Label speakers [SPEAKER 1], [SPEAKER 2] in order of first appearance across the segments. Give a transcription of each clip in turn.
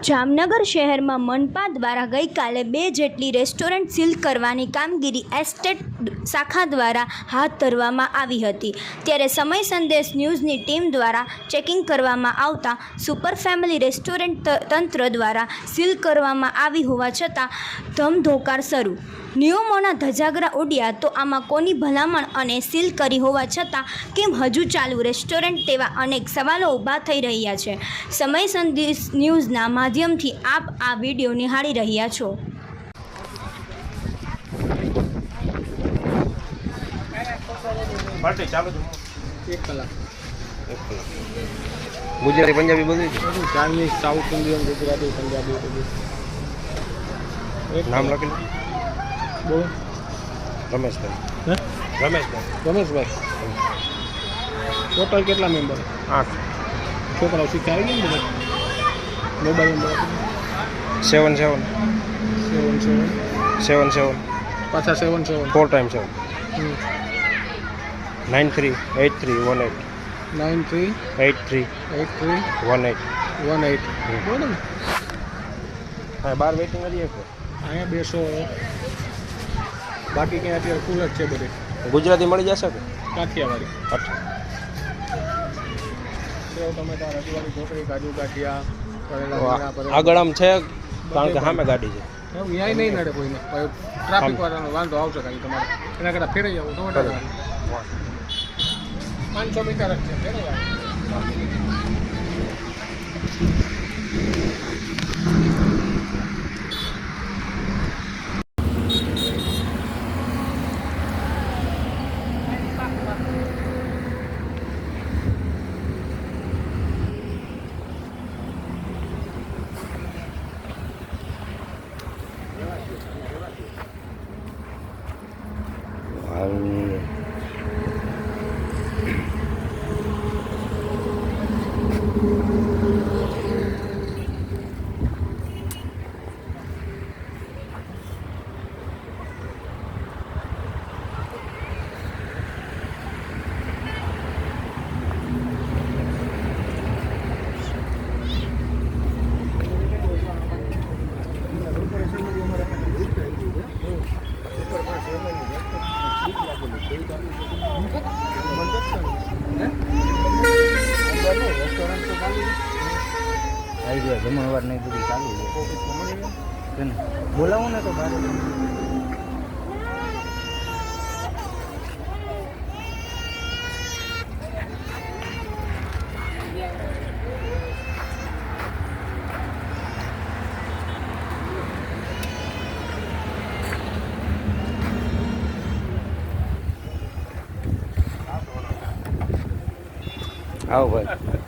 [SPEAKER 1] જામનગર શહેરમાં મનપા દ્વારા ગઈકાલે 2 જેટલી રેસ્ટોરન્ટ સીલ કરવાની કામગીરી એસ્ટેટ શાખા દ્વારા હાથ ધરવામાં આવી હતી। ત્યારે સમય સંદેશ ન્યૂઝની ટીમ દ્વારા ચેકિંગ કરવામાં આવતા સુપર ફેમિલી રેસ્ટોરન્ટ તંત્ર દ્વારા સીલ કરવામાં આવી હોવા છતાં ધમધોકાર શરૂ। નિયમોના ધજાગરા ઉડ્યા તો આમાં કોની ભલામણ અને સીલ કરી હોવા છતાં કેમ હજુ ચાલુ રેસ્ટોરન્ટ તેવા અનેક સવાલો ઊભા થઈ રહ્યા છે। સમય સંદેશ ન્યૂઝના માધ્યમથી આપ આ વિડીયો નિહાળી રહ્યા છો।
[SPEAKER 2] ગુજરાતી પંજાબી બધું
[SPEAKER 3] Chinese south Indian Gujarati Punjabi બધું
[SPEAKER 2] નામ લખી
[SPEAKER 3] બોલો
[SPEAKER 2] રમેશભાઈ
[SPEAKER 3] રમેશભાઈ ટોટલ કેટલા મેમ્બર
[SPEAKER 2] 8
[SPEAKER 3] છોકરાઓ શીખે આવી ગયા ને મોબાઈલ નંબર
[SPEAKER 2] 77
[SPEAKER 3] પાછા 77
[SPEAKER 2] 4 times 7 938318
[SPEAKER 3] 938318 બોલો ને
[SPEAKER 2] હા બાર વેટિંગ કરીએ કે
[SPEAKER 3] અહીંયા બેસો બાકી ક્યાં અત્યારે ફૂલ જ છે બધે
[SPEAKER 2] ગુજરાતી મળી જશે કે
[SPEAKER 3] કાઠિયાવાડી
[SPEAKER 2] 8
[SPEAKER 3] સેવ ટમેટા રજવાડી ઢોકળી કાજુ ગાંઠિયા કરેલા
[SPEAKER 2] આગળ આમ છે કારણ કે સામે ગાડી છે
[SPEAKER 3] ન્યાય નહીં નડે કોઈને ટ્રાફિક વાળાનો વાંધો આવશે કાંઈ તમારે એના કરતાં ફેરાઈ જવું ટમેટા 500 મીટર જ છે ફેરાઈ
[SPEAKER 4] આઈડિયા જમણવાર નહીં બધું ચાલુ છે ને બોલાવો ને તો બહાર
[SPEAKER 2] આવો ભાઈ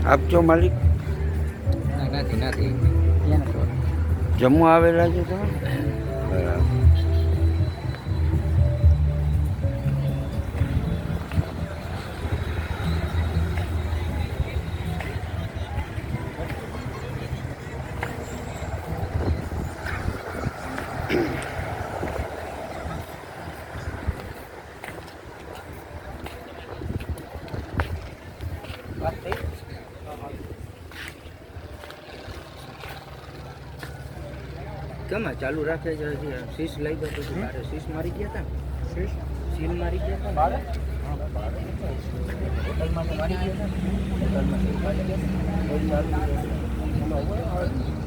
[SPEAKER 2] આપજો માલિક
[SPEAKER 4] નથી
[SPEAKER 2] જમવા આવેલા છે તમે બરાબર
[SPEAKER 4] વાત થઈ કેમ આ ચાલુ રાખે છે હજી? શીશ લઈ ગયો તો તારે શીશ મારી ગયા હતા સીલ મારી ગયા હતા હોટલમાં તો મારી ગયા હતા હોટલમાં સીલ મારી ગયા હતા